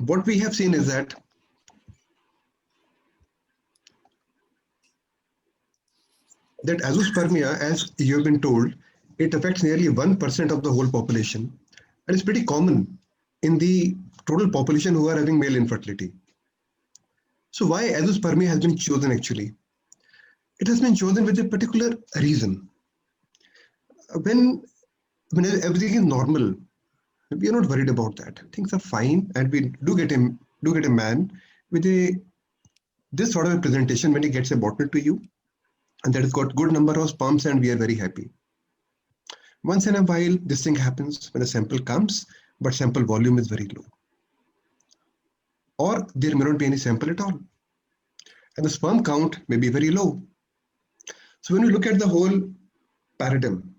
what we have seen is that azoospermia, as you have been told, it affects nearly 1% of the whole population, and it's pretty common in the total population who are having male infertility. So why azoospermia has been chosen actually? It has been chosen with a particular reason. When everything is normal, we are not worried about that. Things are fine, and we do get a man with this sort of a presentation when he gets a bottle to you, and that has got good number of sperms, and we are very happy. Once in a while, this thing happens when a sample comes, but sample volume is very low, or there may not be any sample at all, and the sperm count may be very low. So when we look at the whole paradigm,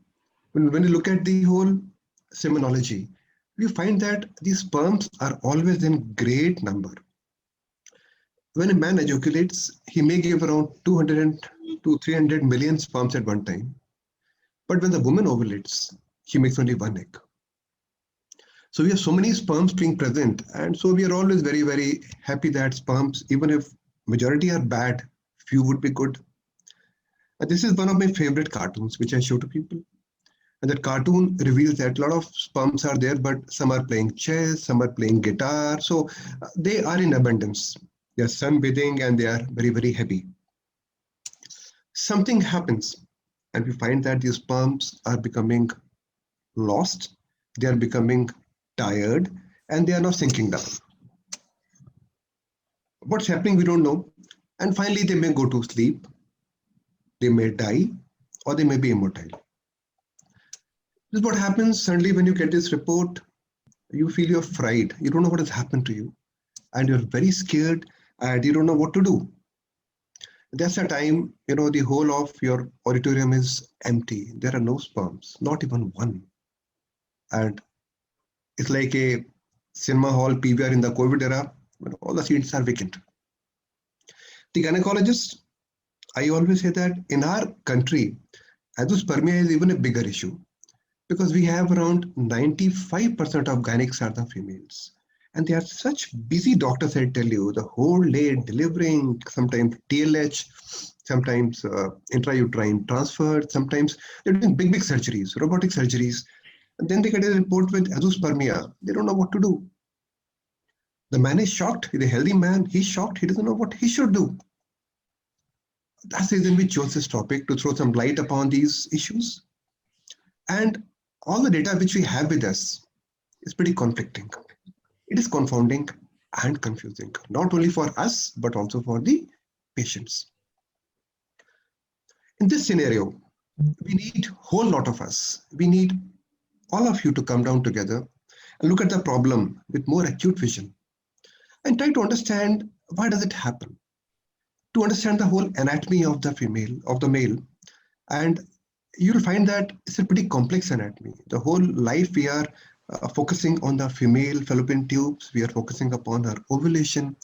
when we look at the whole semenology, we find that these sperms are always in great number. When a man ejaculates, he may give around 200 to 300 million sperms at one time. But when the woman ovulates, she makes only one egg. So we have so many sperms being present, and so we are always very, very happy that sperms, even if majority are bad, few would be good. And this is one of my favorite cartoons, which I show to people. And that cartoon reveals that a lot of sperms are there, but some are playing chess, some are playing guitar. So they are in abundance. They are sunbathing and they are very, very happy. Something happens, and we find that these sperms are becoming lost, they are becoming tired, and they are now sinking down. What's happening, we don't know. And finally, they may go to sleep, they may die, or they may be immortal. This is what happens suddenly when you get this report. You feel you're fried, you don't know what has happened to you, and you're very scared, and you don't know what to do. That's the time, the whole of your auditorium is empty. There are no sperms, not even one. And it's like a cinema hall PVR in the COVID era, when all the seats are vacant. The gynecologist, I always say that in our country, azoospermia is even a bigger issue, because we have around 95% of gynecologists are the females. And they are such busy doctors, I tell you, the whole day delivering, sometimes TLH, sometimes intrauterine transfer, sometimes they're doing big surgeries, robotic surgeries. And then they get a report with azoospermia. They don't know what to do. The man is shocked. He's a healthy man. He's shocked. He doesn't know what he should do. That's the reason we chose this topic, to throw some light upon these issues. And all the data which we have with us is pretty conflicting. It is confounding and confusing, not only for us, but also for the patients. In this scenario, we need a whole lot of us. We need all of you to come down together and look at the problem with more acute vision and try to understand why does it happen, to understand the whole anatomy of the male. And you'll find that it's a pretty complex anatomy. The whole life we are focusing on the female fallopian tubes, we are focusing upon her ovulation,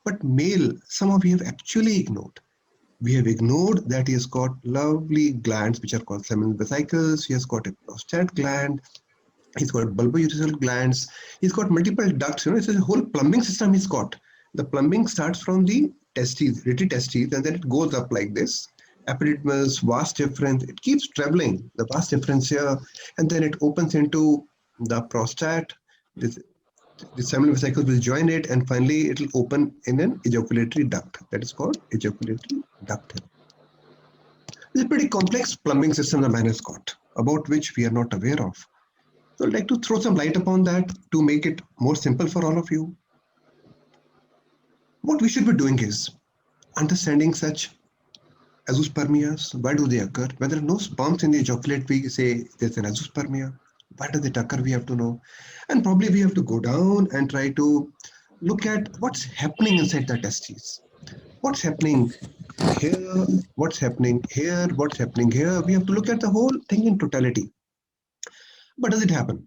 but male, some of you have actually ignored. We have ignored that he has got lovely glands which are called seminal vesicles, he has got a prostate gland, he's got bulbourethral glands, he's got multiple ducts, it's a whole plumbing system he's got. The plumbing starts from the testes, testes, and then it goes up like this. Epididymis, vas deferens, it keeps traveling, the vas deferens here, and then it opens into the prostate. The seminal vesicles will join it, and finally it will open in an ejaculatory duct. That is called ejaculatory duct. It's a pretty complex plumbing system the man has got, about which we are not aware of. So I'd like to throw some light upon that to make it more simple for all of you. What we should be doing is understanding such azoospermias. Why do they occur? When there are no sperms in the ejaculate, we say there's an azoospermia. Why does it occur? We have to know. And probably we have to go down and try to look at what's happening inside the testes. What's happening here? What's happening here? What's happening here? We have to look at the whole thing in totality. But does it happen?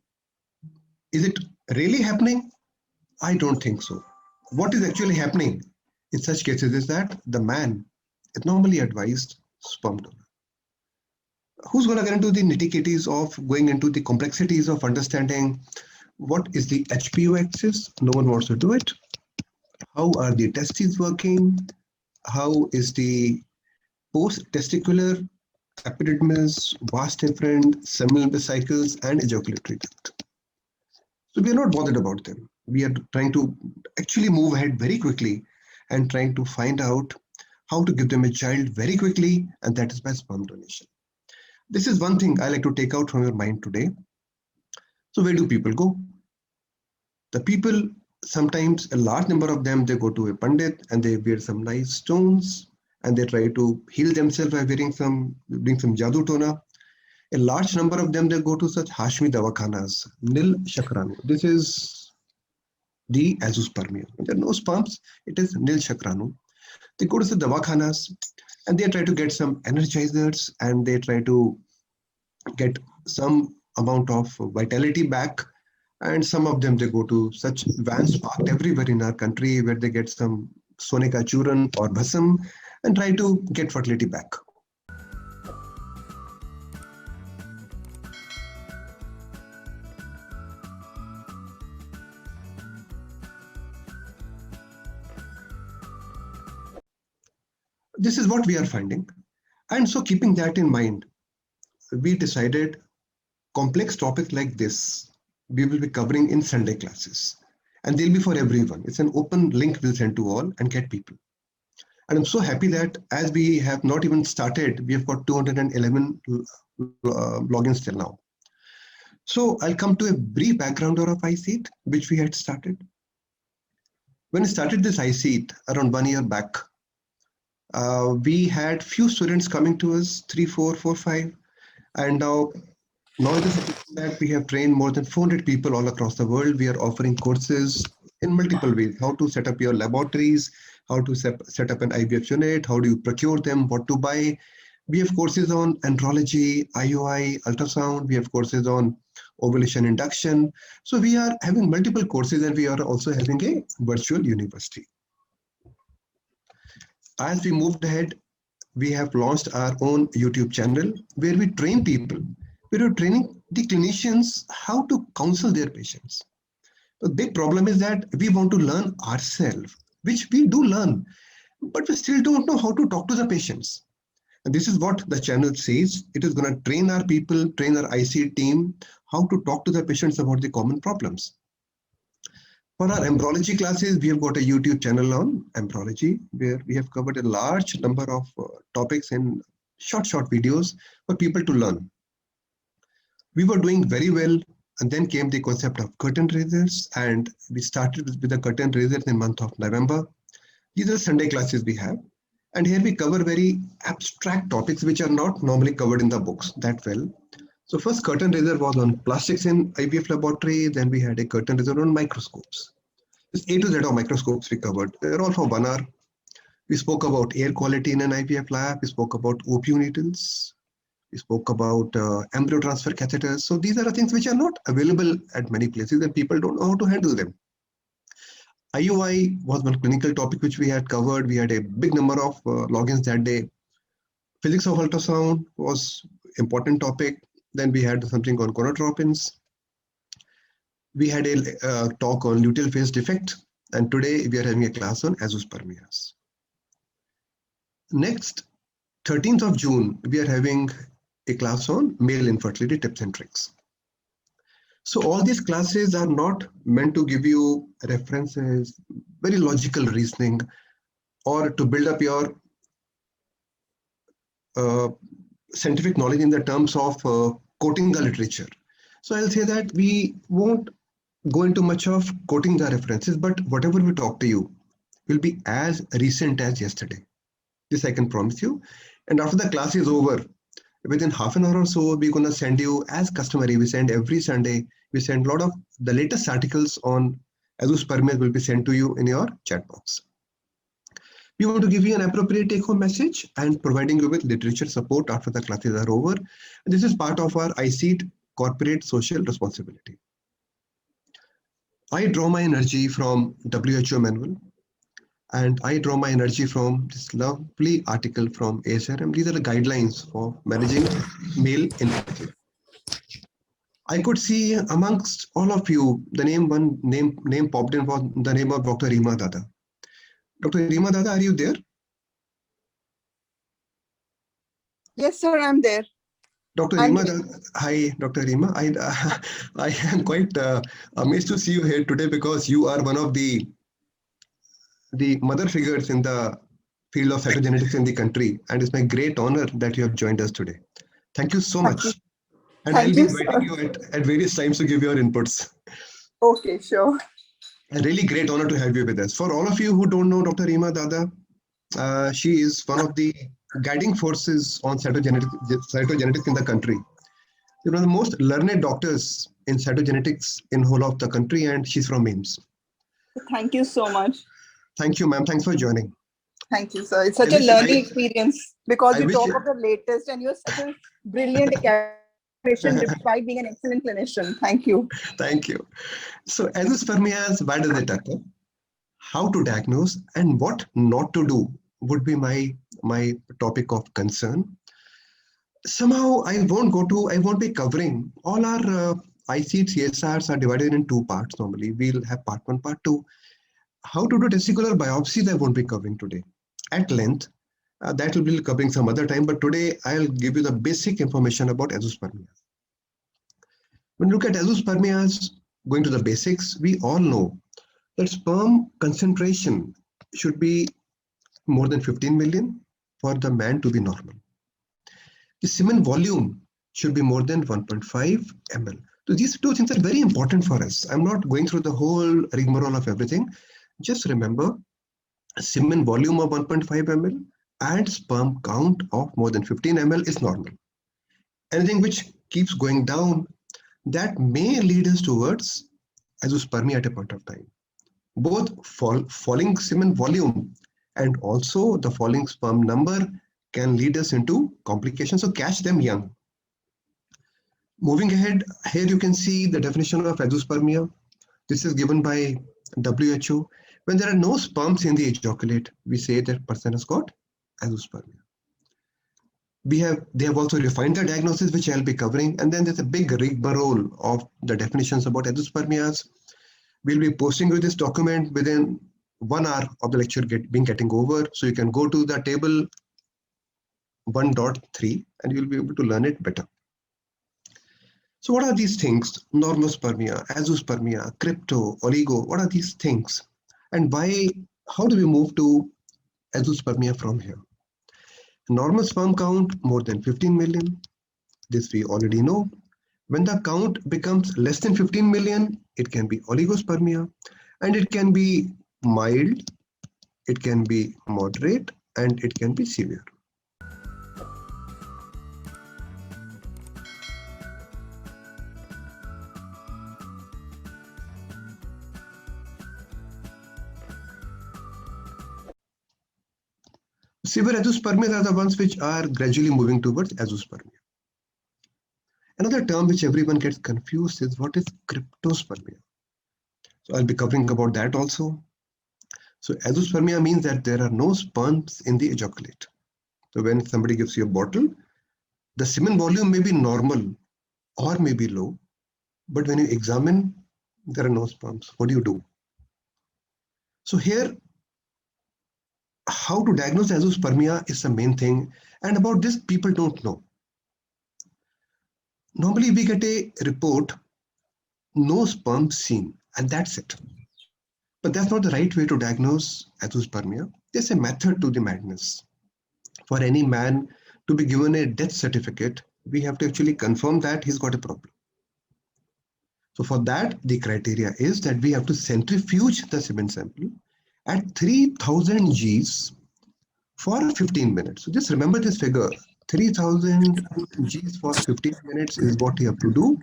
Is it really happening? I don't think so. What is actually happening in such cases is that the man is normally advised sperm donor. Who's going to get into the nitty-gritties of going into the complexities of understanding What is the HPO axis? No one wants to do it. How are the testes working? How is the post-testicular epididymis, vas deferens, seminal vesicles, and ejaculatory duct? So we are not bothered about them. We are trying to actually move ahead very quickly and trying to find out how to give them a child very quickly, and that is by sperm donation. This is one thing I like to take out from your mind today. So where do people go? The people, sometimes a large number of them, they go to a pandit and they wear some nice stones and they try to heal themselves by doing some jadoo tona. A large number of them, they go to such Hashmi Davakhanas, Nil Shakranu. This is the Azoospermia. There are no sperms, it is Nil Shakranu. They go to the Davakhanas and they try to get some energizers and they try to get some amount of vitality back. And some of them, they go to such vans parked everywhere in our country where they get some Sone ka Churan or Bhasam and try to get fertility back. This is what we are finding. And so keeping that in mind, we decided complex topics like this, we will be covering in Sunday classes. And they'll be for everyone. It's an open link we'll send to all and get people. And I'm so happy that as we have not even started, we have got 211 logins till now. So I'll come to a brief background of ICSI, which we had started. When I started this ICSI around 1 year back, we had few students coming to us, 3, 4, 4, 5, and now that we have trained more than 400 people all across the world. We are offering courses in multiple ways: how to set up your laboratories, how to set up an IVF unit, how do you procure them, what to buy. We have courses on andrology, IUI, ultrasound. We have courses on ovulation induction. So we are having multiple courses and we are also having a virtual university. As we moved ahead, we have launched our own YouTube channel where we train people. We are training the clinicians how to counsel their patients. The big problem is that we want to learn ourselves, which we do learn, but we still don't know how to talk to the patients. And this is what the channel says. It is going to train our people, train our IC team, how to talk to the patients about the common problems. For our embryology classes, we have got a YouTube channel on embryology, where we have covered a large number of topics in short videos for people to learn. We were doing very well, and then came the concept of curtain raisers, and we started with the curtain raisers in the month of November. These are Sunday classes we have, and here we cover very abstract topics which are not normally covered in the books that well. So first curtain raiser was on plastics in IVF laboratory, then we had a curtain raiser on microscopes. This A to Z of microscopes we covered. They're all for 1 hour. We spoke about air quality in an IVF lab, we spoke about OPU needles, we spoke about embryo transfer catheters. So these are the things which are not available at many places and people don't know how to handle them. IUI was one clinical topic which we had covered. We had a big number of logins that day. Physics of ultrasound was important topic. Then we had something on gonadotropins. We had a talk on luteal phase defect. And today we are having a class on azoospermias. Next, 13th of June, we are having a class on male infertility tips and tricks. So all these classes are not meant to give you references, very logical reasoning, or to build up your scientific knowledge in the terms of quoting the literature. So I'll say that we won't go into much of quoting the references, but whatever we talk to you will be as recent as yesterday. This I can promise you. And after the class is over, within half an hour or so, we're going to send you, as customary, we send every Sunday, we send a lot of the latest articles on azoospermia will be sent to you in your chat box. We want to give you an appropriate take-home message and providing you with literature support after the classes are over. And this is part of our ICSI corporate social responsibility. I draw my energy from WHO manual, and I draw my energy from this lovely article from ASRM. These are the guidelines for managing male infertility. I could see amongst all of you, the name popped in was the name of Dr. Reema Dada. Dr. Reema Dada, are you there? Yes, sir, I'm there. Dr. Reema Dada, hi, Dr. Reema. I am quite amazed to see you here today because you are one of the mother figures in the field of cytogenetics in the country, and it's my great honor that you have joined us today. Thank you so much. And I'll Thank be you, inviting you at various times to give your inputs. Okay, sure. A really great honor to have you with us. For all of you who don't know Dr. Reema Dada, she is one of the guiding forces on cytogenetics in the country. She's one of the most learned doctors in cytogenetics in whole of the country, and she's from AIIMS. Thank you so much. Thank you, ma'am. Thanks for joining. Thank you, sir. It's such a learning experience because you talk of the latest and you're such a brilliant academician despite being an excellent clinician. Thank you. Thank you. So azoospermia, why does it occur? How to diagnose and what not to do would be my topic of concern. Somehow I won't be covering all our ICSIs are divided in two parts normally. We'll have part 1, part 2. How to do testicular biopsies I won't be covering today at length. That will be covering some other time, but today I'll give you the basic information about azoospermia. When you look at azoospermia, going to the basics, we all know that sperm concentration should be more than 15 million for the man to be normal. The semen volume should be more than 1.5 ml. So these two things are very important for us. I'm not going through the whole rigmarole of everything. Just remember, semen volume of 1.5 ml and sperm count of more than 15 ml is normal. Anything which keeps going down, that may lead us towards azoospermia at a point of time. Both falling semen volume and also the falling sperm number can lead us into complications, so catch them young. Moving ahead, here you can see the definition of azoospermia. This is given by WHO. When there are no sperms in the ejaculate, we say that person has got azoospermia. They have also refined the diagnosis, which I'll be covering, and then there's a big rigmarole of the definitions about azoospermias. We'll be posting you this document within 1 hour of the lecture getting over, so you can go to the table 1.3 and you'll be able to learn it better. So what are these things? Normospermia, azoospermia, crypto, oligo, what are these things? And how do we move to azoospermia from here? Normal sperm count more than 15 million. This we already know. When the count becomes less than 15 million, it can be oligospermia, and it can be mild, it can be moderate, and it can be severe. Severe azoospermias are the ones which are gradually moving towards azoospermia. Another term which everyone gets confused is what is cryptospermia. So I'll be covering about that also. So azoospermia means that there are no sperms in the ejaculate. So when somebody gives you a bottle, the semen volume may be normal or may be low, but when you examine, there are no sperms. What do? So here, how to diagnose azoospermia is the main thing, and about this people don't know. Normally we get a report, no sperm seen, and that's it. But that's not the right way to diagnose azoospermia. There's a method to the madness. For any man to be given a death certificate, we have to actually confirm that he's got a problem. So for that, the criteria is that we have to centrifuge the semen sample at 3000 Gs for 15 minutes. So just remember this figure, 3000 Gs for 15 minutes is what you have to do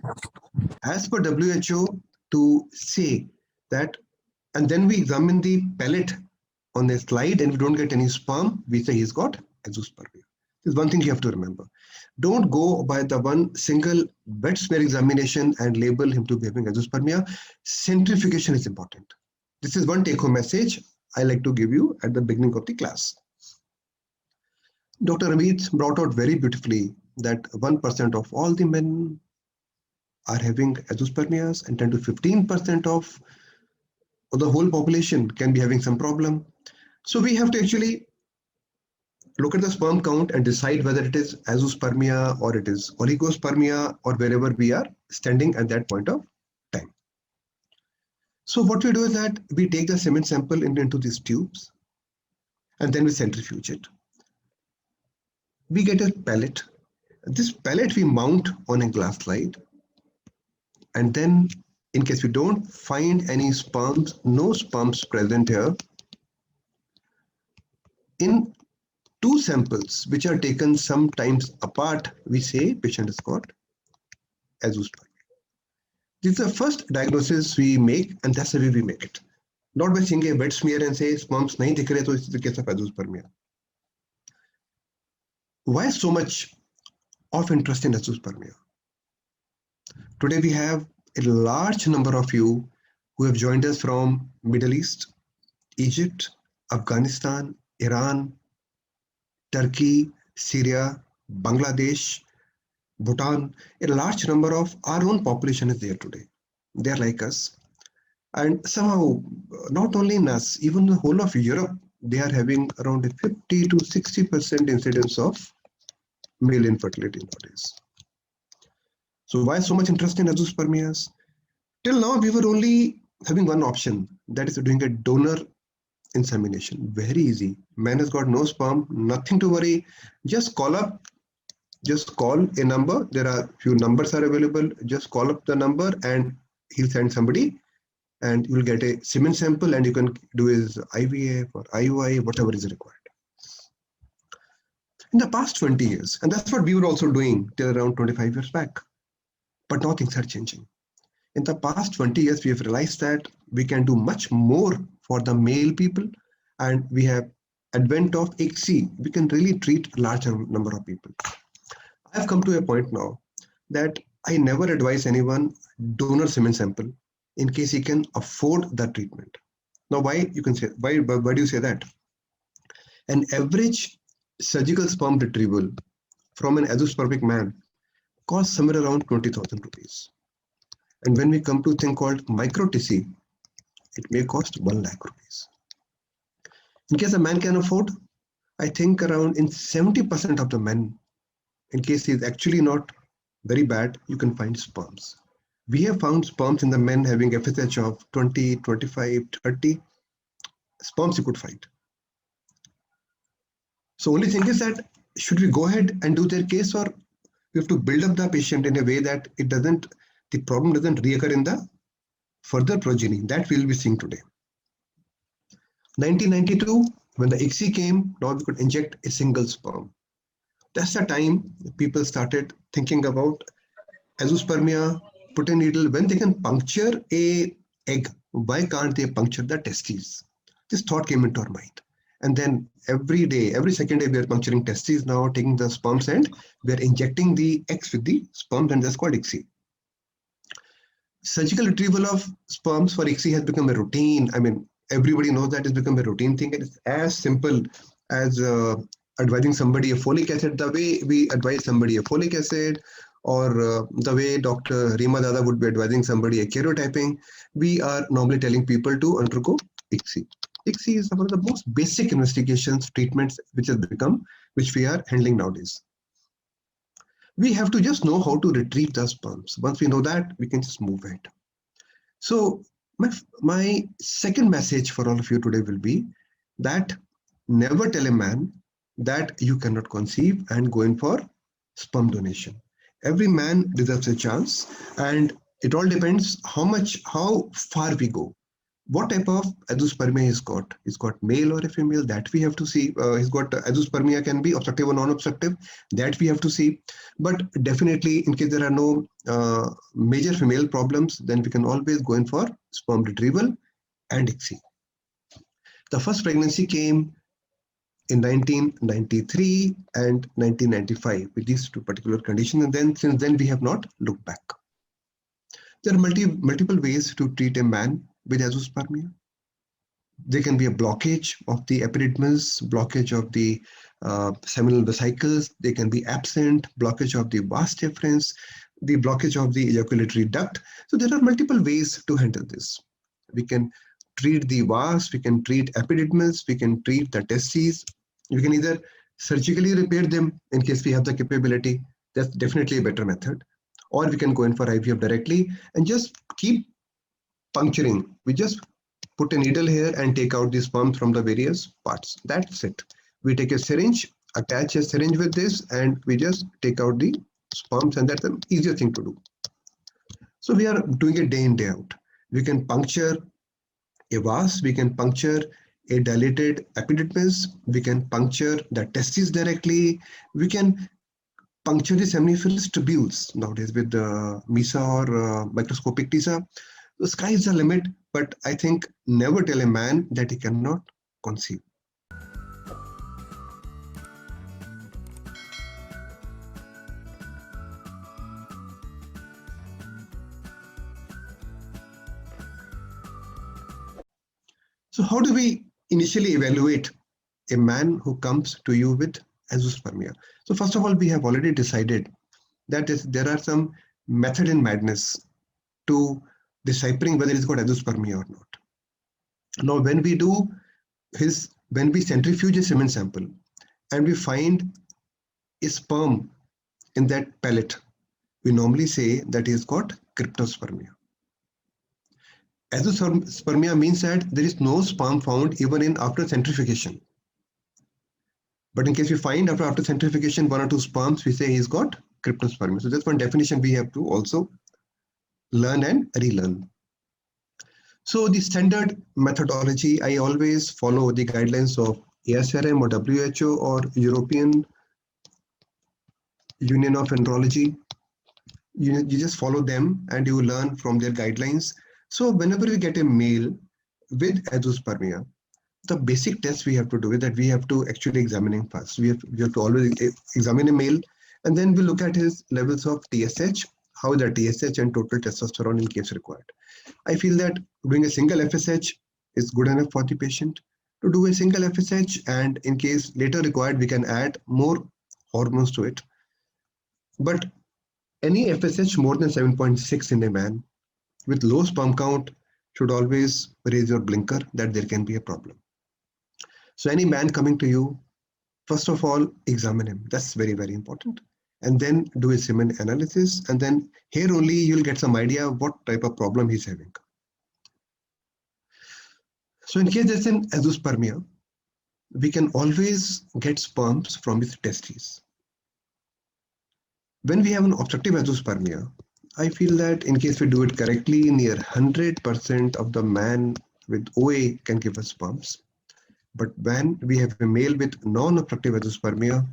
as per WHO to say that, and then we examine the pellet on the slide and we don't get any sperm, we say he's got azoospermia. This is one thing you have to remember. Don't go by the one single wet smear examination and label him to be having azoospermia. Centrifugation is important. This is one take-home message I like to give you at the beginning of the class. Dr. Amit brought out very beautifully that 1% of all the men are having azoospermias, and 10 to 15% of the whole population can be having some problem. So we have to actually look at the sperm count and decide whether it is azoospermia or it is oligospermia or wherever we are standing at that point of time. So what we do is that we take the semen sample into these tubes and then we centrifuge it. We get a pellet. This pellet we mount on a glass slide, and then in case we don't find any sperms, no sperms present here, in two samples which are taken sometimes apart, we say patient has got azoospermia. This is the first diagnosis we make, and that's the way we make it. Not by seeing a wet smear and say sperms nahi dikh rahe, so it's the case of azoospermia. Why so much of interest in azoospermia? Today we have a large number of you who have joined us from Middle East, Egypt, Afghanistan, Iran, Turkey, Syria, Bangladesh, Bhutan. A large number of our own population is there today. They are like us. And somehow, not only in us, even the whole of Europe, they are having around a 50 to 60% incidence of male infertility nowadays. So why so much interest in azoospermias? Till now, we were only having one option, that is doing a donor insemination. Very easy. Man has got no sperm, nothing to worry. Just call a number. There are few numbers are available. Just call up the number and he'll send somebody and you'll get a semen sample and you can do his IVF or IUI, whatever is required. In the past 20 years, and that's what we were also doing till around 25 years back, but now things are changing. In the past 20 years, we have realized that we can do much more for the male people, and we have advent of ICSI. We can really treat a larger number of people. I've come to a point now that I never advise anyone donor semen sample in case he can afford the treatment. Now, why you can say why do you say that? An average surgical sperm retrieval from an azoospermic man costs somewhere around 20,000 rupees. And when we come to a thing called micro TC, it may cost 1 lakh rupees. In case a man can afford, I think around in 70% of the men, in case he is actually not very bad, you can find sperms. We have found sperms in the men having FSH of 20, 25, 30 sperms you could find. So only thing is that should we go ahead and do their case, or we have to build up the patient in a way that the problem doesn't reoccur in the further progeny. That we'll be seeing today. 1992, when the ICSI came, now we could inject a single sperm. That's the time people started thinking about azoospermia, put a needle. When they can puncture a egg, why can't they puncture the testes? This thought came into our mind. And then every day, every second day, we are puncturing testes now, taking the sperms and we are injecting the eggs with the sperms, and that's called ICSI. Surgical retrieval of sperms for ICSI has become a routine. I mean, everybody knows that it's become a routine thing. It's as simple as advising somebody a folic acid, the way we advise somebody a folic acid, or the way Dr. Rima Dada would be advising somebody a karyotyping. We are normally telling people to undergo ICSI. ICSI is one of the most basic investigations, treatments which we are handling nowadays. We have to just know how to retrieve the sperms. Once we know that, we can just move ahead. So my second message for all of you today will be that never tell a man that you cannot conceive and go in for sperm donation. Every man deserves a chance, and it all depends how far we go. What type of azoospermia he's got? He's got male or a female, that we have to see. He's got azoospermia, can be obstructive or non-obstructive, that we have to see. But definitely, in case there are no major female problems, then we can always go in for sperm retrieval and ICSI. The first pregnancy came in 1993 and 1995 with these two particular conditions, and then since then we have not looked back. There are multiple ways to treat a man with azoospermia. There can be a blockage of the epididymis, blockage of the seminal vesicles. They can be absent, blockage of the vas deferens. the blockage of the ejaculatory duct. So there are multiple ways to handle this. We can treat the vas, we can treat epididymis, we can treat the testes. We can either surgically repair them in case we have the capability. That's definitely a better method. Or we can go in for IVF directly and just keep puncturing. We just put a needle here and take out the sperm from the various parts. That's it. We take a syringe, attach a syringe with this, and we just take out the sperms, and that's the easier thing to do. So we are doing it day in, day out. We can puncture a vas, we can puncture a dilated epididymis, we can puncture the testes directly, we can puncture the seminiferous tubules nowadays with the MISA or microscopic TISA. The sky is the limit, but I think never tell a man that he cannot conceive. So how do we initially evaluate a man who comes to you with azoospermia? So first of all, we have already decided that there are some method in madness to deciphering whether he's got azoospermia or not. Now, when we centrifuge a semen sample and we find a sperm in that pellet, we normally say that he's got cryptospermia. Azoospermia means that there is no sperm found even in after centrifugation. But in case we find after centrifugation 1 or 2 sperms, we say he's got cryptospermia. So that's one definition we have to also learn and relearn. So the standard methodology, I always follow the guidelines of ASRM or WHO or European Union of Andrology. You just follow them and you learn from their guidelines. So whenever we get a male with azoospermia, the basic test we have to do is that we have to actually examine him first. We have to always examine a male, and then we look at his levels of TSH, how the TSH and total testosterone in case required. I feel that doing a single FSH is good enough for the patient. To do a single FSH, and in case later required, we can add more hormones to it. But any FSH more than 7.6 in a man with low sperm count should always raise your blinker that there can be a problem. So any man coming to you, first of all, examine him. That's very, very important. And then do a semen analysis. And then here only you'll get some idea of what type of problem he's having. So in case there's an azoospermia, we can always get sperms from his testes. When we have an obstructive azoospermia, I feel that in case we do it correctly, near 100% of the man with OA can give us sperms. But when we have a male with non-obstructive azoospermia,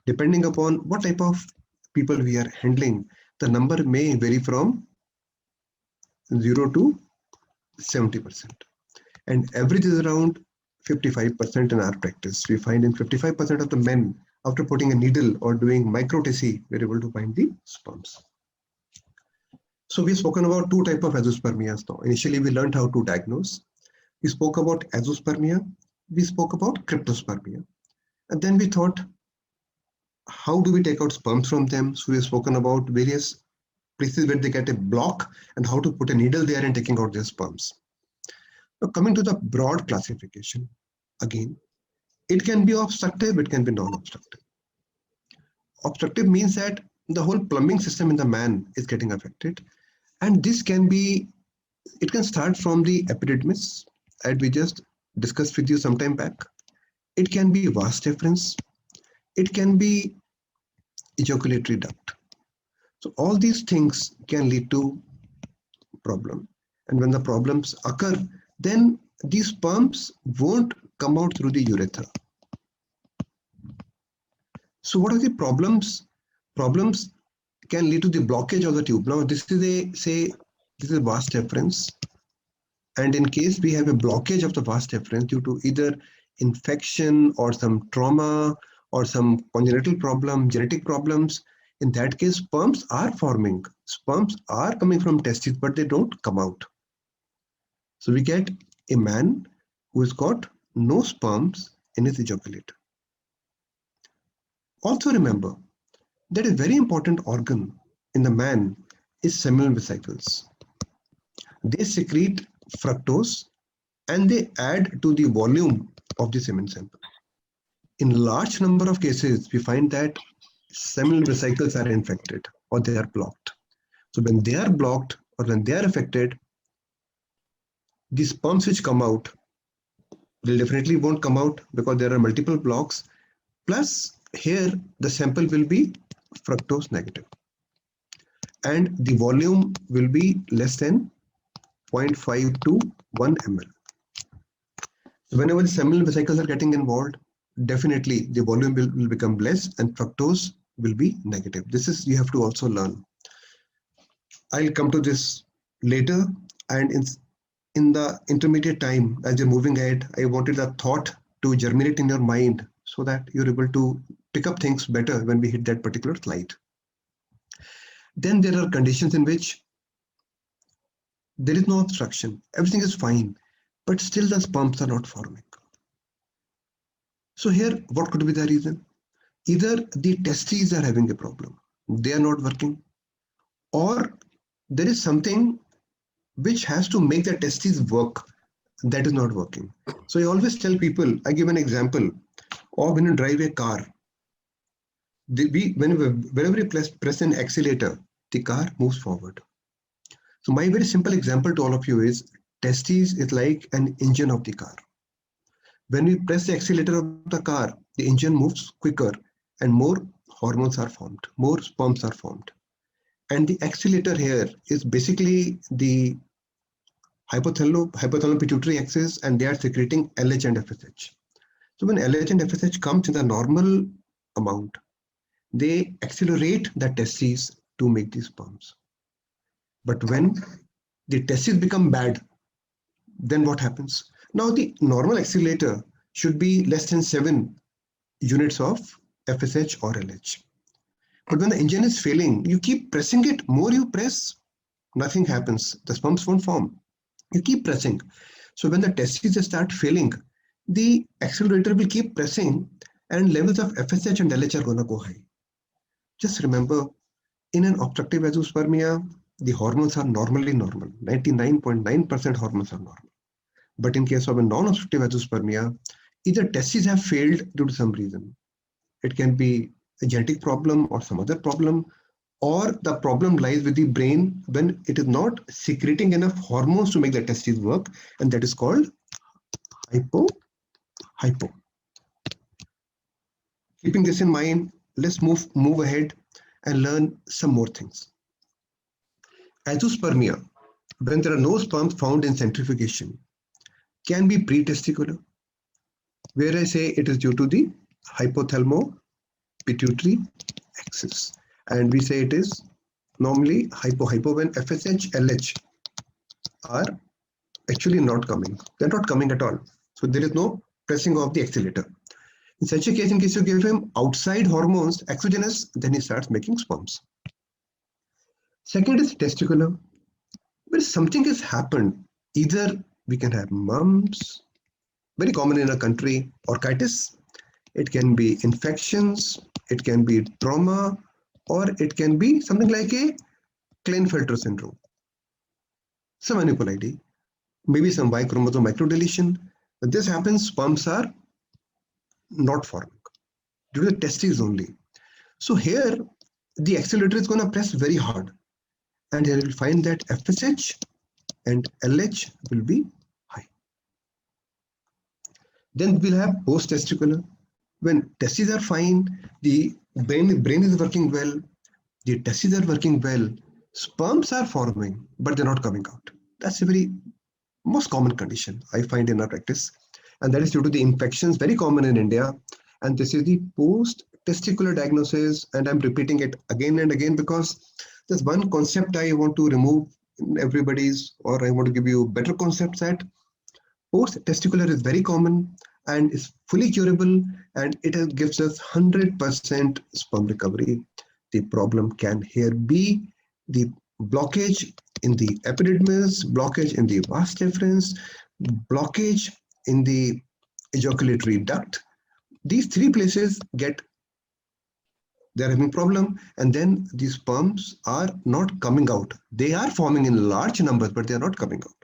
depending upon what type of people we are handling, the number may vary from 0 to 70%. And average is around 55% in our practice. We find in 55% of the men, after putting a needle or doing micro-TC, we're able to find the sperms. So we've spoken about 2 types of azoospermias now. Initially, we learned how to diagnose. We spoke about azoospermia. We spoke about cryptospermia. And then we thought, how do we take out sperms from them? So we've spoken about various places where they get a block and how to put a needle there and taking out their sperms. Now coming to the broad classification, again, it can be obstructive, it can be non-obstructive. Obstructive means that the whole plumbing system in the man is getting affected. And this can be, it can start from the epididymis, as we just discussed with you some time back. It can be vas deferens. It can be ejaculatory duct. So all these things can lead to problem. And when the problems occur, then these sperms won't come out through the urethra. So what are the problems? Problems can lead to the blockage of the tube. Now this is this is vas deferens. And in case we have a blockage of the vas deferens due to either infection or some trauma or some congenital problem, genetic problems, in that case, sperms are forming. Sperms are coming from testes, but they don't come out. So we get a man who has got no sperms in his ejaculator. Also remember that a very important organ in the man is seminal vesicles. They secrete fructose and they add to the volume of the semen sample. In large number of cases, we find that seminal vesicles are infected or they are blocked. So when they are blocked or when they are affected, the sperms which come out will definitely won't come out because there are multiple blocks. Plus here the sample will be fructose negative and the volume will be less than 0.5 to 1 ml. So whenever the seminal vesicles are getting involved, definitely the volume will become less and fructose will be negative. This is you have to also learn. I'll come to this later, and in the intermediate time as you're moving ahead, I wanted a thought to germinate in your mind so that you're able to pick up things better when we hit that particular slide. Then there are conditions in which there is no obstruction, everything is fine, but still the sperms are not forming. So here, what could be the reason? Either the testes are having a problem, they are not working, or there is something which has to make the testes work that is not working. So I always tell people, I give an example of when you drive a car. Whenever you press an accelerator, the car moves forward. So my very simple example to all of you is testes is like an engine of the car. When we press the accelerator of the car, the engine moves quicker and more hormones are formed, more sperms are formed. And the accelerator here is basically the hypothalamus pituitary axis, and they are secreting LH and FSH. So when LH and FSH comes in the normal amount, they accelerate the testes to make these sperms. But when the testes become bad, then what happens? Now the normal accelerator should be less than 7 units of FSH or LH. But when the engine is failing, you keep pressing it. More you press, nothing happens. The sperms won't form. You keep pressing. So when the testes start failing, the accelerator will keep pressing and levels of FSH and LH are going to go high. Just remember, in an obstructive azoospermia, the hormones are normally normal. 99.9% hormones are normal. But in case of a non-obstructive azoospermia, either testes have failed due to some reason. It can be a genetic problem or some other problem, or the problem lies with the brain when it is not secreting enough hormones to make the testes work, and that is called hypo. Keeping this in mind, let's move ahead and learn some more things. Azoospermia, when there are no sperms found in centrifugation, can be pre-testicular, where I say it is due to the hypothalamo-pituitary axis, and we say it is normally hypo when FSH, LH are actually not coming. They're not coming at all. So there is no pressing of the accelerator. In such a case, in case you give him outside hormones, exogenous, then he starts making sperms. Second is testicular, where something has happened. Either we can have mumps, very common in our country, orchitis. It can be infections, it can be trauma, or it can be something like a Klinefelter syndrome, some aneuploidy, maybe some Y chromosome microdeletion. When this happens, sperms are not forming due to the testes only. So here, the accelerator is going to press very hard, and you will find that FSH and LH will be high. Then we'll have post-testicular. When testes are fine, the brain is working well, the testes are working well, sperms are forming, but they're not coming out. That's a very most common condition I find in our practice. And that is due to the infections, very common in India. And this is the post-testicular diagnosis. And I'm repeating it again and again because there's one concept I want to remove in everybody's, or I want to give you better concepts that post-testicular is very common and is fully curable, and it gives us 100% sperm recovery. The problem can here be the blockage in the epididymis, blockage in the vas deferens, blockage in the ejaculatory duct. These three places get They're having problem, and then these sperms are not coming out. They are forming in large numbers, but they are not coming out.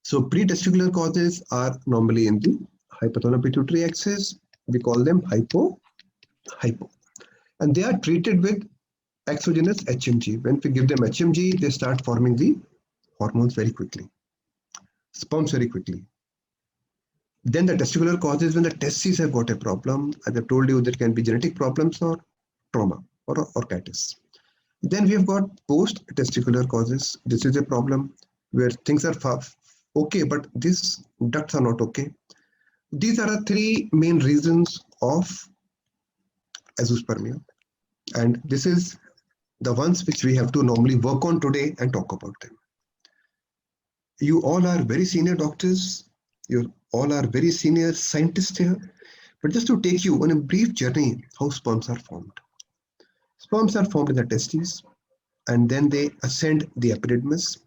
So pre-testicular causes are normally in the hypothalamic-pituitary axis. We call them hypo, and they are treated with exogenous HMG. When we give them HMG, they start forming the hormones very quickly, sperms very quickly. Then the testicular causes, when the testes have got a problem, as I told you, there can be genetic problems or trauma or orchitis. Then we have got post-testicular causes. This is a problem where things are okay, but these ducts are not okay. These are the three main reasons of azoospermia, and this is the ones which we have to normally work on today and talk about them. You all are very senior doctors, you all are very senior scientists here, but just to take you on a brief journey how sperms are formed. Sperms are formed in the testes, and then they ascend the epididymis,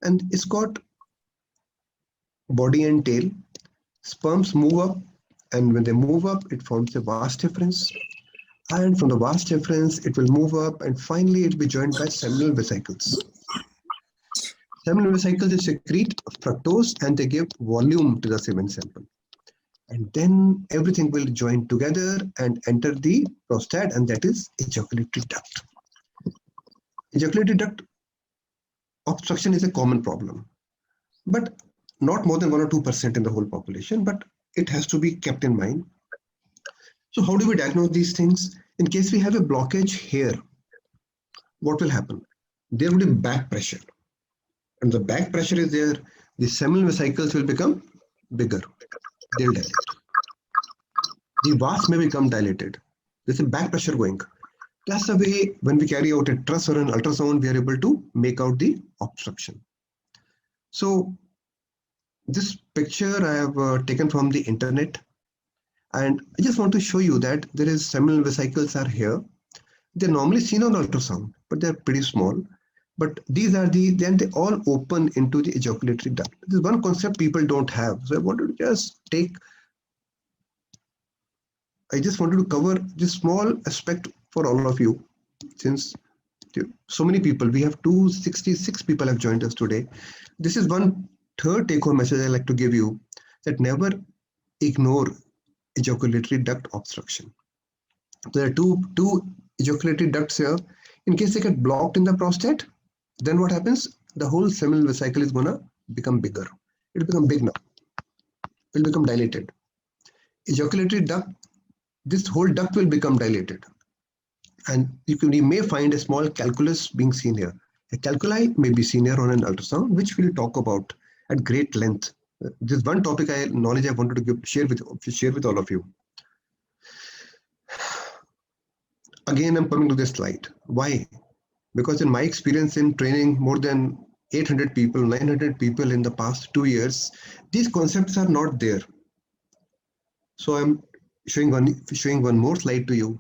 and it's got body and tail. Sperms move up, and when they move up, it forms a vas deferens. And from the vas deferens, it will move up, and finally it will be joined by seminal vesicles. Seminal vesicles secrete fructose, and they give volume to the semen sample. And then everything will join together and enter the prostate, and that is ejaculatory duct. Ejaculatory duct obstruction is a common problem, but not more than 1 or 2% in the whole population, but it has to be kept in mind. So how do we diagnose these things? In case we have a blockage here, what will happen? There will be back pressure. And the back pressure is there, the seminal vesicles will become bigger. They'll dilate. The vas may become dilated. There's a back pressure going. That's the way when we carry out a truss or an ultrasound, we are able to make out the obstruction. So this picture I have taken from the internet, and I just want to show you that there is seminal vesicles are here. They're normally seen on ultrasound, but they're pretty small. But these are then they all open into the ejaculatory duct. This is one concept people don't have. So I wanted to just I just wanted to cover this small aspect for all of you, since so many people, we have 266 people have joined us today. This is one third take-home message I like to give you, that never ignore ejaculatory duct obstruction. There are two ejaculatory ducts here. In case they get blocked in the prostate, then what happens? The whole seminal vesicle is gonna become bigger. It will become big now. It will become dilated. Ejaculatory duct, this whole duct will become dilated. And you may find a small calculus being seen here. A calculi may be seen here on an ultrasound, which we'll talk about at great length. This is one topic knowledge I wanted to share with all of you. Again, I'm coming to this slide. Why? Because in my experience in training more than 800 people, 900 people in the past 2 years, these concepts are not there. So I'm showing one more slide to you,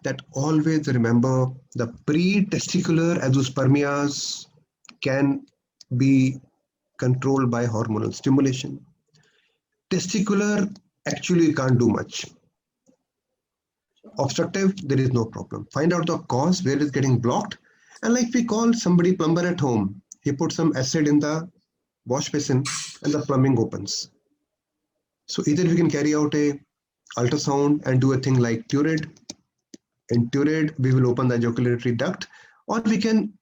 that always remember the pre-testicular azoospermias can be controlled by hormonal stimulation. Testicular actually can't do much. Obstructive, there is no problem. Find out the cause, where it's getting blocked. And like we call somebody plumber at home, he puts some acid in the wash basin and the plumbing opens. So either we can carry out a ultrasound and do a thing like TURID. In TURID, we will open the ejaculatory duct, or we can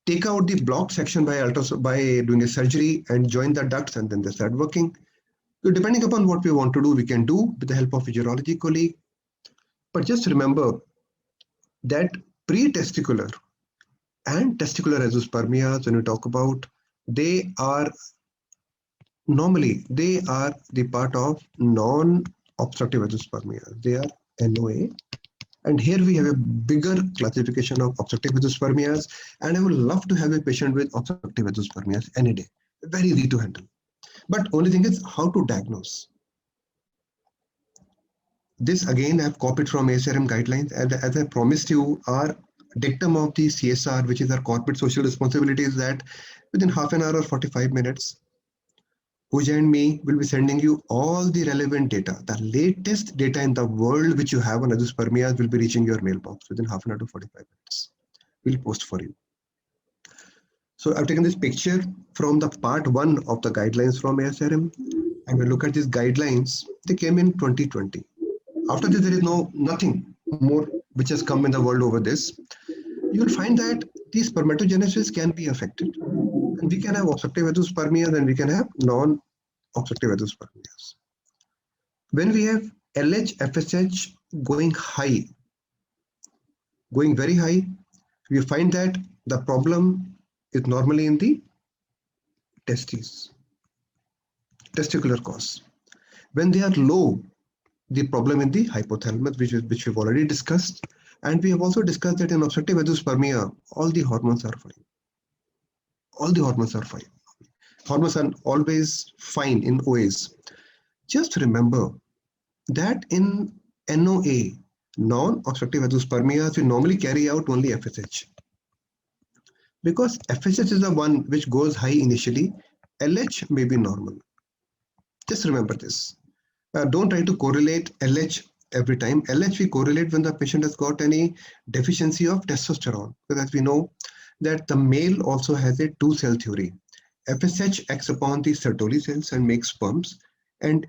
take out the blocked section by doing a surgery and join the ducts, and then they start working. So depending upon what we want to do, we can do with the help of a urology colleague. But just remember that pre-testicular and testicular azoospermias, when we talk about, they are the part of non-obstructive azoospermia. They are NOA. And here we have a bigger classification of obstructive azoospermias, and I would love to have a patient with obstructive azoospermias any day. Very easy to handle. But only thing is how to diagnose. This again I've copied from ASRM guidelines, and as I promised you, our dictum of the CSR, which is our corporate social responsibility, is that within half an hour or 45 minutes, Pooja and me will be sending you all the relevant data. The latest data in the world which you have on azoospermia will be reaching your mailbox within half an hour to 45 minutes. We'll post for you. So I've taken this picture from the part 1 of the guidelines from ASRM, and we look at these guidelines. They came in 2020. After this, there is nothing more which has come in the world over this. You will find that the spermatogenesis can be affected, and we can have obstructive azoospermia, and we can have non-obstructive azoospermias. When we have LH, FSH going high, going very high, we find that the problem is normally in the testes, testicular cause. When they are low, the problem in the hypothalamus, which we've already discussed, and we have also discussed that in obstructive azoospermia, all the hormones are fine. All the hormones are fine. Hormones are always fine in OAs. Just remember that in NOA, non-obstructive azoospermia, we normally carry out only FSH. Because FSH is the one which goes high initially, LH may be normal. Just remember this. Don't try to correlate LH every time. LH we correlate when the patient has got any deficiency of testosterone. Because as we know that the male also has a two-cell theory. FSH acts upon the Sertoli cells and makes sperms, and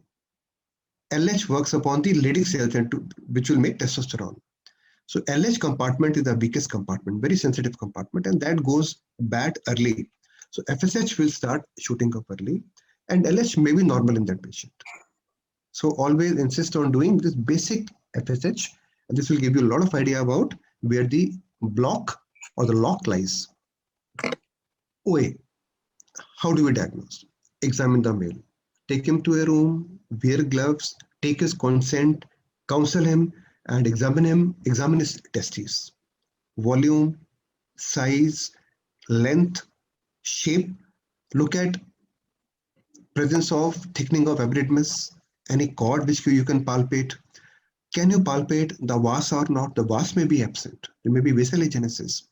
LH works upon the Leydig cells which will make testosterone. So LH compartment is the weakest compartment, very sensitive compartment, and that goes bad early. So FSH will start shooting up early, and LH may be normal in that patient. So always insist on doing this basic FSH, and this will give you a lot of idea about where the block or the lock lies. OA, how do we diagnose? Examine the male. Take him to a room, wear gloves, take his consent, counsel him, and examine his testes. Volume, size, length, shape. Look at presence of thickening of epididymis, any cord which you can palpate. Can you palpate the vas or not? The vas may be absent. There may be vasal agenesis.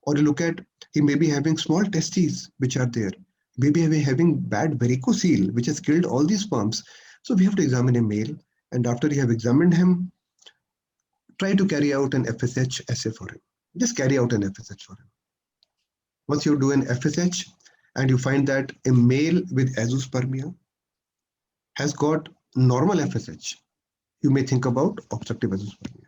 Or you look at, he may be having small testes which are there. Maybe having bad varicocele which has killed all these sperms. So we have to examine a male, and after you have examined him, try to carry out an FSH assay for him. Just carry out an FSH for him. Once you do an FSH and you find that a male with azoospermia has got normal FSH, you may think about obstructive azoospermia.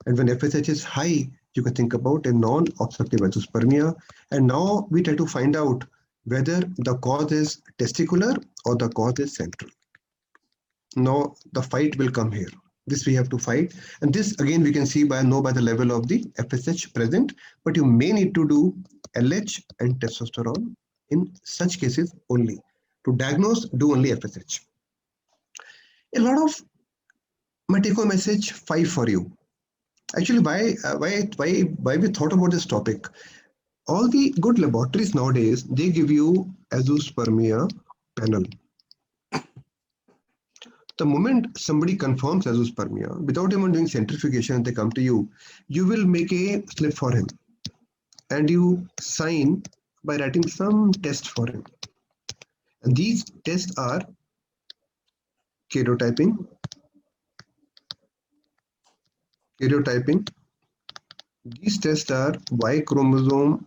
And when FSH is high, you can think about a non-obstructive azoospermia. And now we try to find out whether the cause is testicular or the cause is central. Now the fight will come here. This we have to fight. And this again we can see by the level of the FSH present, but you may need to do LH and testosterone in such cases only. To diagnose, do only FSH. A lot of my take-home message 5 for you. Actually, why we thought about this topic? All the good laboratories nowadays, they give you azoospermia panel. The moment somebody confirms azoospermia, without even doing centrifugation, they come to you, you will make a slip for him and you sign by writing some test for him. And these tests are karyotyping. These tests are Y chromosome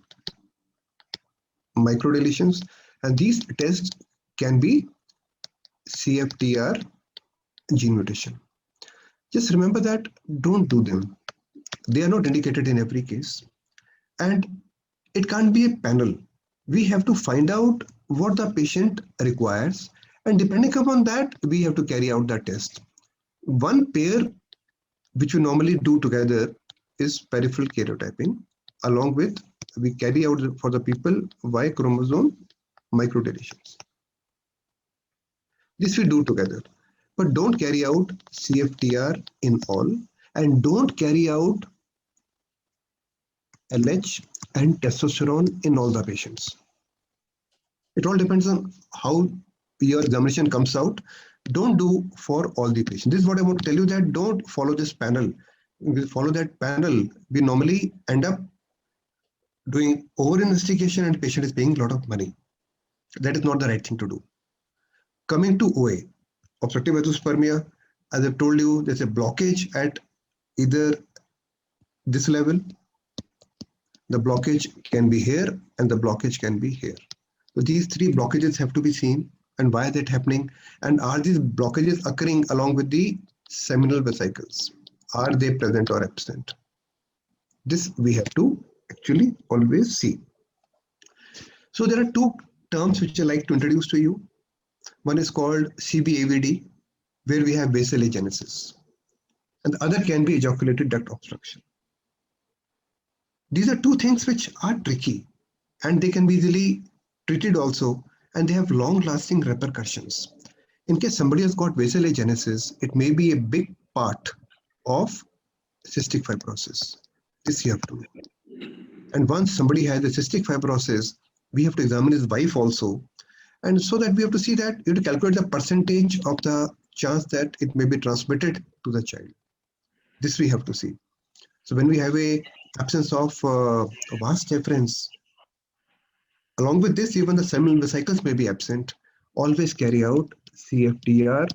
microdeletions, and these tests can be CFTR gene mutation. Just remember that, don't do them. They are not indicated in every case. And it can't be a panel. We have to find out what the patient requires, and depending upon that, we have to carry out the test. One pair which we normally do together is peripheral karyotyping, along with we carry out for the people Y chromosome microdeletions. This we do together, but don't carry out CFTR in all, and don't carry out LH and testosterone in all the patients. It all depends on how your examination comes out. Don't do for all the patients. This is what I want to tell you, that don't follow this panel. If we follow that panel, we normally end up doing over-investigation and patient is paying a lot of money. That is not the right thing to do. Coming to OA, obstructive azoospermia, as I've told you, there's a blockage at either this level, the blockage can be here, and the blockage can be here. So these three blockages have to be seen, and why is that happening? And are these blockages occurring along with the seminal vesicles? Are they present or absent? This we have to actually always see. So there are two terms which I like to introduce to you. One is called CBAVD, where we have basal agenesis, and the other can be ejaculatory duct obstruction. These are two things which are tricky, and they can be easily treated also, and they have long-lasting repercussions. In case somebody has got basal agenesis, it may be a big part of cystic fibrosis. This you have to know. And once somebody has a cystic fibrosis, we have to examine his wife also. And so that we have to see that you have to calculate the percentage of the chance that it may be transmitted to the child. This we have to see. So when we have a absence of vas deferens, along with this, even the seminal vesicles may be absent. Always carry out CFTR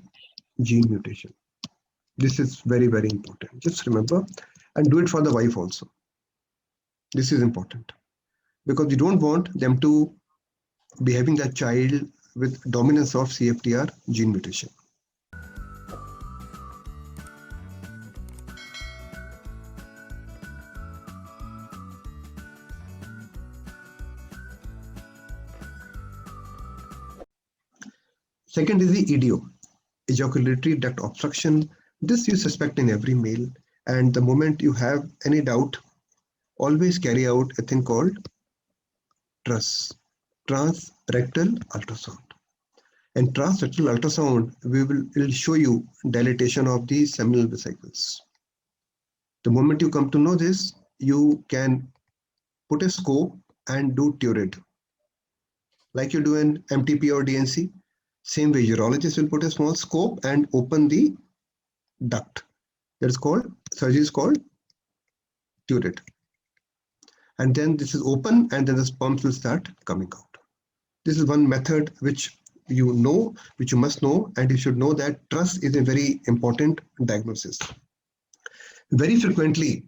gene mutation. This is very, very important. Just remember, and do it for the wife also. This is important because you don't want them to be having that child with dominance of CFTR gene mutation. Second is the EDO, ejaculatory duct obstruction. This you suspect in every male, and the moment you have any doubt, always carry out a thing called TRUS, transrectal ultrasound. And transrectal ultrasound will show you dilatation of the seminal vesicles. The moment you come to know this, you can put a scope and do turret, like you do in MTP or DNC. Same way, urologist will put a small scope and open the duct. That is called, surgery is called turret. And then this is open, and then the sperms will start coming out. This is one method which you know, which you must know, and you should know that TRUS is a very important diagnosis. Very frequently,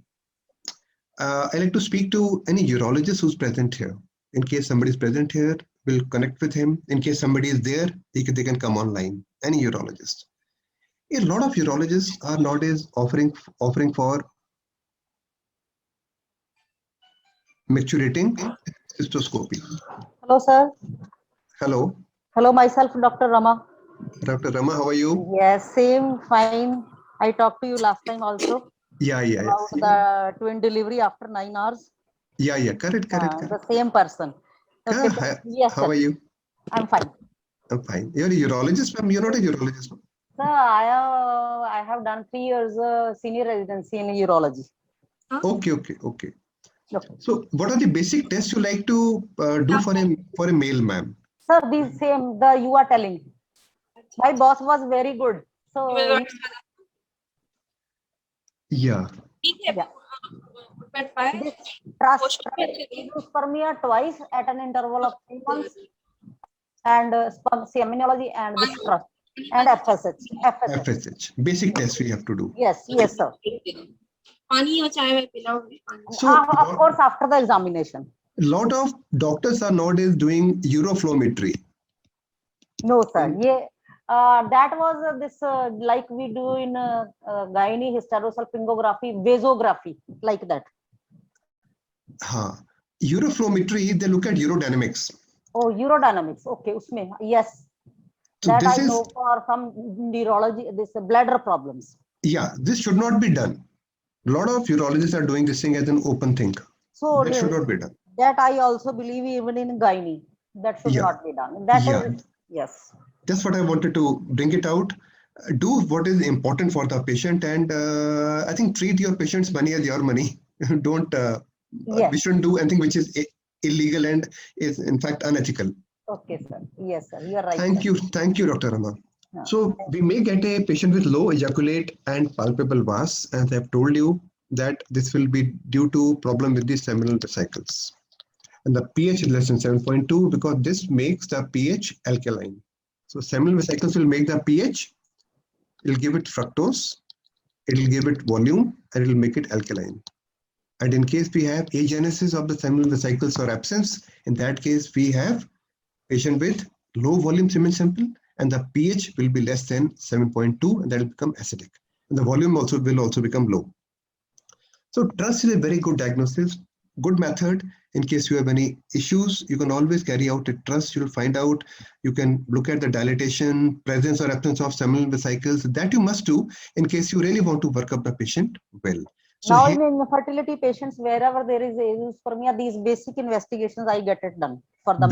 I like to speak to any urologist who's present here. In case somebody is present here, we'll connect with him. In case somebody is there, they can come online. Any urologist. A lot of urologists are nowadays offering for maturating cystoscopy. Hello, sir. Hello. Hello, myself, Dr. Rama. Dr. Rama, how are you? Yes, same, fine. I talked to you last time also. Yeah. About the twin delivery after 9 hours. Yeah, correct. The same person. Okay, yes, how are you? I'm fine. I'm fine. You're a urologist, ma'am. You're not a urologist. Sir, I have done 3 years senior residency in urology. Okay. So, what are the basic tests you like to do for a male, ma'am? Sir, these same you are telling. My boss was very good. So yeah. Azoospermia twice at an interval of 3 months, and sperm seminology and this trust and FSH. Basic tests we have to do. Yes, sir. So, of course, after the examination. A lot of doctors are nowadays doing uroflowmetry. No, sir. That was this like we do in gynae hysterosalpingography, vasography, like that. Uroflowmetry, they look at urodynamics. Oh, urodynamics. Okay, usme, yes. So that I know for some neurology, this bladder problems. Yeah, this should not be done. A lot of urologists are doing this thing as an open thing. So that should not be done. That I also believe even in gynae, that should not be done. That is, yes. That's what I wanted to bring it out. Do what is important for the patient, and I think treat your patient's money as your money. Don't. We shouldn't do anything which is illegal and is in fact unethical. Okay, sir. Yes, sir. You are right. Thank you, Dr. Rama. So we may get a patient with low ejaculate and palpable vas, as I have told you that this will be due to problem with the seminal vesicles. and the pH is less than 7.2 because this makes the pH alkaline. So seminal vesicles will make the pH, it will give it fructose, it will give it volume, and it will make it alkaline. And in case we have agenesis of the seminal vesicles or absence, in that case we have patient with low volume semen sample and the pH will be less than 7.2 and that will become acidic. And the volume will also become low. So TRUSS is a very good diagnosis, good method. In case you have any issues, you can always carry out a TRUSS. You will find out, you can look at the dilatation, presence or absence of seminal vesicles. That you must do in case you really want to work up the patient well. So now in infertility patients, wherever there is azoospermia, these basic investigations I get it done for the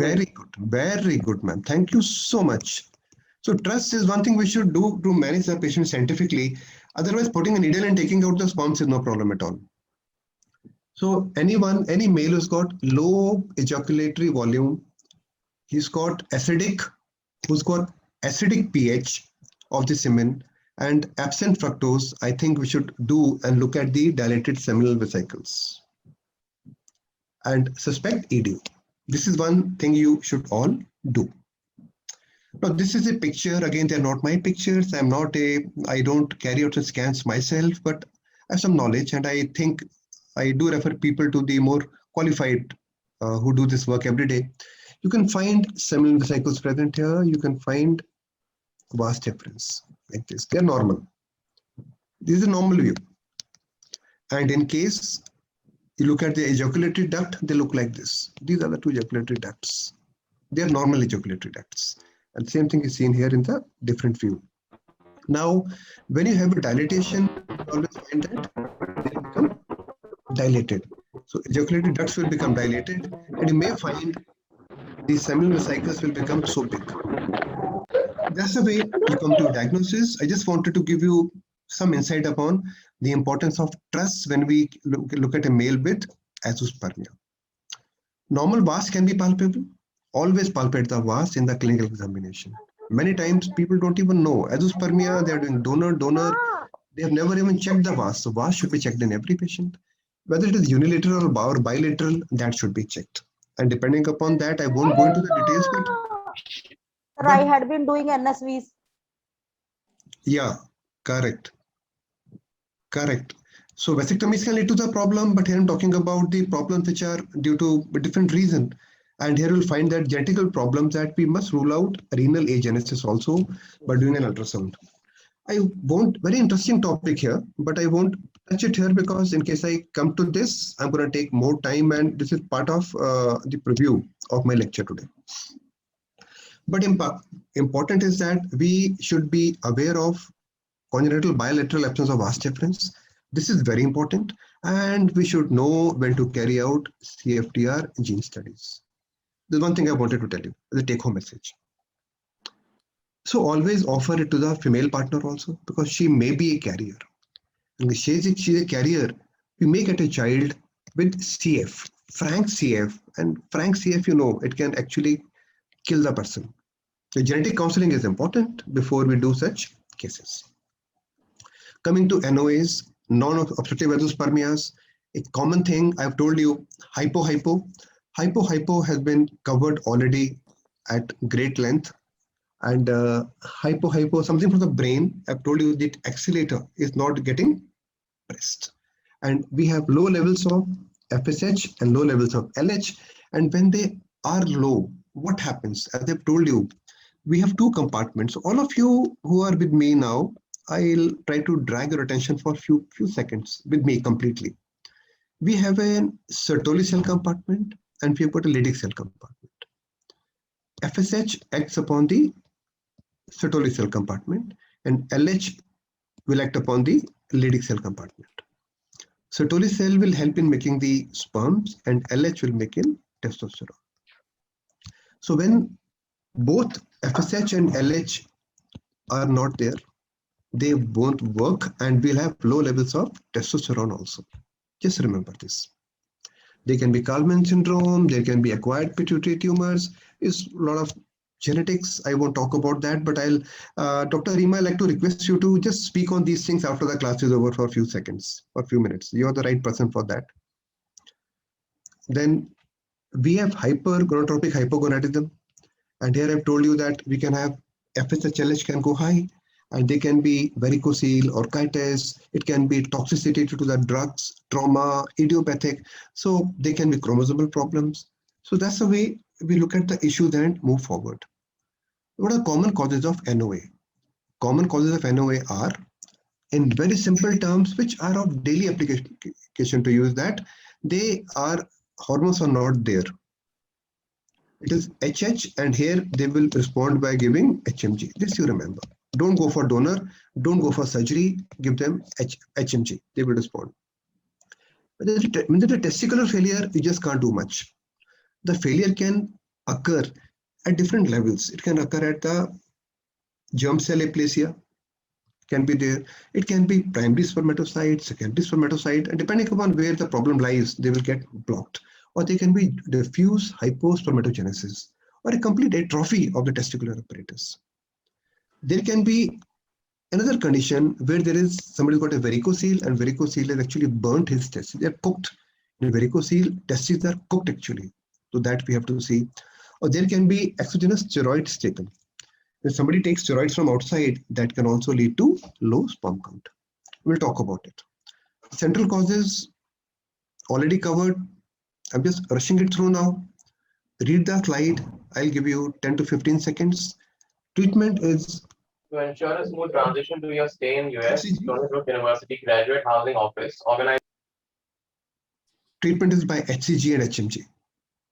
very good, ma'am. Thank you so much. So TRUSS is one thing we should do to manage the patient scientifically. Otherwise, putting a needle and taking out the sperms is no problem at all. So any male who's got low ejaculatory volume, who's got acidic pH of the semen and absent fructose, I think we should do and look at the dilated seminal vesicles and suspect ED. This is one thing you should all do. Now this is a picture. Again, they're not my pictures. I don't carry out the scans myself, but I have some knowledge, and I think I do refer people to the more qualified who do this work every day. You can find seminal vesicles present here. You can find vas deferens like this. They're normal. This is a normal view. And in case you look at the ejaculatory duct, they look like this. These are the two ejaculatory ducts. They are normal ejaculatory ducts. And same thing is seen here in the different view. Now, when you have a dilatation, you always find that they become dilated. So ejaculatory ducts will become dilated, and you may find the seminal vesicles will become so big. That's the way you come to diagnosis. I just wanted to give you some insight upon the importance of TRUSS when we look at a male with azoospermia. Normal vas can be palpable. Always palpate the vas in the clinical examination. Many times people don't even know azoospermia. They are doing donor. They have never even checked the vas. So vas should be checked in every patient. Whether it is unilateral or bilateral, that should be checked. And depending upon that, I won't go into the details. But I had been doing NSVs. Yeah, correct. So vasectomies can lead to the problem, but here I'm talking about the problems which are due to a different reason. And here we'll find that genetical problems that we must rule out renal agenesis also by doing an ultrasound. Very interesting topic here, but I won't touch it here because in case I come to this, I'm going to take more time, and this is part of the preview of my lecture today. But important is that we should be aware of congenital bilateral absence of vas deferens. This is very important, and we should know when to carry out CFTR gene studies. There's one thing I wanted to tell you, the take-home message. So always offer it to the female partner also, because she may be a carrier. And if she's a carrier, we may get a child with CF, frank CF, and frank CF, it can actually kill the person. The genetic counseling is important before we do such cases. Coming to NOAs, non-obstructive azoospermias, a common thing I've told you, hypo has been covered already at great length, and hypo something from the brain. I've told you that accelerator is not getting pressed, and we have low levels of FSH and low levels of LH, and when they are low, what happens? As I've told you, we have two compartments. All of you who are with me now, I'll try to drag your attention for a few seconds with me completely. We have a Sertoli cell compartment and we have got a Leydig cell compartment. FSH acts upon the Sertoli cell compartment and LH will act upon the Leydig cell compartment. Sertoli cell will help in making the sperms and LH will make in testosterone. So when both FSH and LH are not there, they won't work and we'll have low levels of testosterone also. Just remember this. There can be Kallmann syndrome, there can be acquired pituitary tumors. It's a lot of genetics. I won't talk about that, but Dr. Rima, I'd like to request you to just speak on these things after the class is over for a few seconds or few minutes. You're the right person for that. Then We have hypergonadotropic hypogonadism, and here I've told you that we can have FSH/LH can go high, and they can be varicocele or orchitis. It can be toxicity due to the drugs, trauma, idiopathic. So they can be chromosomal problems. So that's the way we look at the issue and move forward. What are common causes of NOA? Common causes of NOA are, in very simple terms, which are of daily application to use, that they are hormones are not there. It is HH, and here they will respond by giving HMG. This you remember. Don't go for donor, don't go for surgery, give them HMG. They will respond. When there's a testicular failure, you just can't do much. The failure can occur at different levels. It can occur at the germ cell aplasia, can be there. It can be primary spermatocyte, secondary spermatocyte, and depending upon where the problem lies, they will get blocked. Or they can be diffuse hypospermatogenesis, or a complete atrophy of the testicular apparatus. There can be another condition where there is somebody got a varicocele, and varicocele has actually burnt his testes. They are cooked. In varicocele, testes are cooked actually. So that we have to see. Or there can be exogenous steroids taken. If somebody takes steroids from outside, that can also lead to low sperm count. We'll talk about it. Central causes already covered. I'm just rushing it through now. Read the slide. I'll give you 10 to 15 seconds. Treatment is to ensure a smooth transition to your stay in US, Stony Brook University Graduate Housing Office organized. Treatment is by HCG and HMG.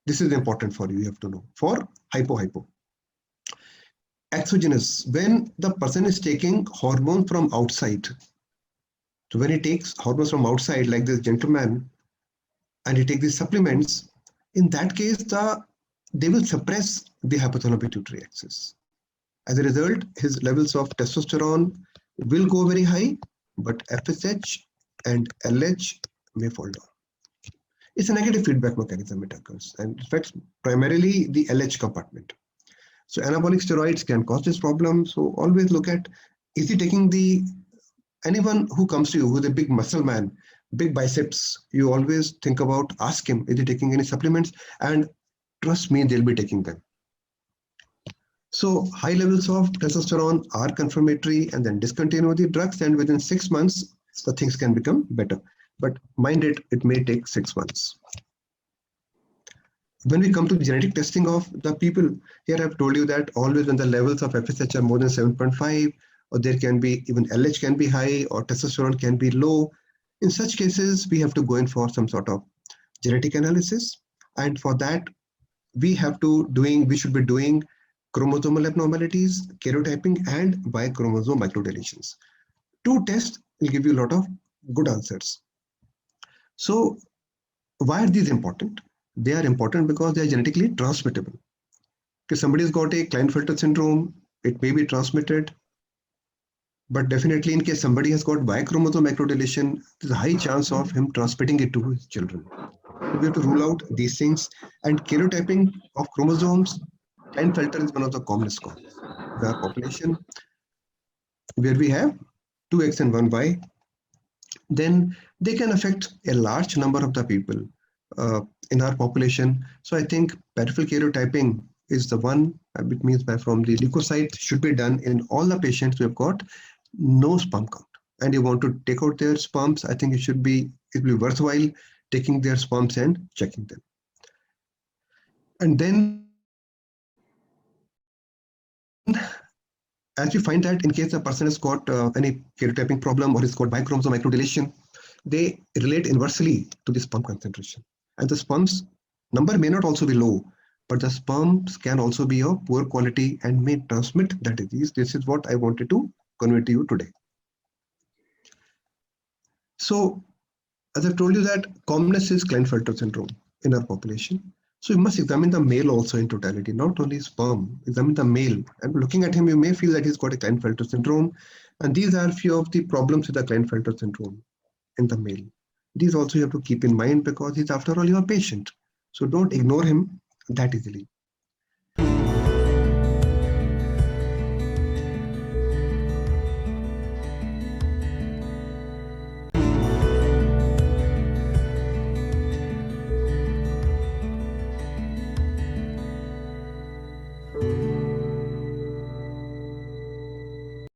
This is important for you have to know. For hypo. Exogenous, when the person is taking hormone from outside. So when he takes hormones from outside, like this gentleman, and he takes these supplements, in that case, they will suppress the hypothalamic-pituitary axis. As a result, his levels of testosterone will go very high, but FSH and LH may fall down. It's a negative feedback mechanism, it occurs, and it affects primarily the LH compartment. So anabolic steroids can cause this problem. So always look at, is he taking anyone who comes to you who's a big muscle man, big biceps, you always think about, ask him, is he taking any supplements? And trust me, they'll be taking them. So high levels of testosterone are confirmatory, and then discontinue the drugs, and within 6 months, the things can become better. But mind it, it may take 6 months. When we come to the genetic testing of the people, here I've told you that always when the levels of FSH are more than 7.5, or there can be even LH can be high, or testosterone can be low. In such cases, we have to go in for some sort of genetic analysis. And for that, we should be doing chromosomal abnormalities, karyotyping, and Y-chromosome microdeletions. 2 tests will give you a lot of good answers. So why are these important? They are important because they are genetically transmittable. If somebody has got a Klinefelter syndrome, it may be transmitted. But definitely in case somebody has got Y-chromosome microdeletion, there's a high chance of him transmitting it to his children. So we have to rule out these things. And karyotyping of chromosomes, Klinefelter is one of the commonest causes in our population, where we have 2X and 1Y. Then they can affect a large number of the people in our population. So I think peripheral karyotyping is the one, which means from the leukocyte, should be done in all the patients who have got no sperm count. And you want to take out their sperms, I think it will be worthwhile taking their sperms and checking them. And then, as you find that in case the person has got any karyotyping problem or has got Y-chromosome microdeletion, they relate inversely to the sperm concentration. And the sperms number may not also be low, but the sperms can also be of poor quality and may transmit the disease. This is what I wanted to convey to you today. So, as I've told you that commonest is Klinefelter syndrome in our population. So you must examine the male also in totality, not only sperm, examine the male. And looking at him, you may feel that he's got a Klinefelter syndrome. And these are few of the problems with the Klinefelter syndrome in the male. These also you have to keep in mind because he's after all your patient. So don't ignore him that easily.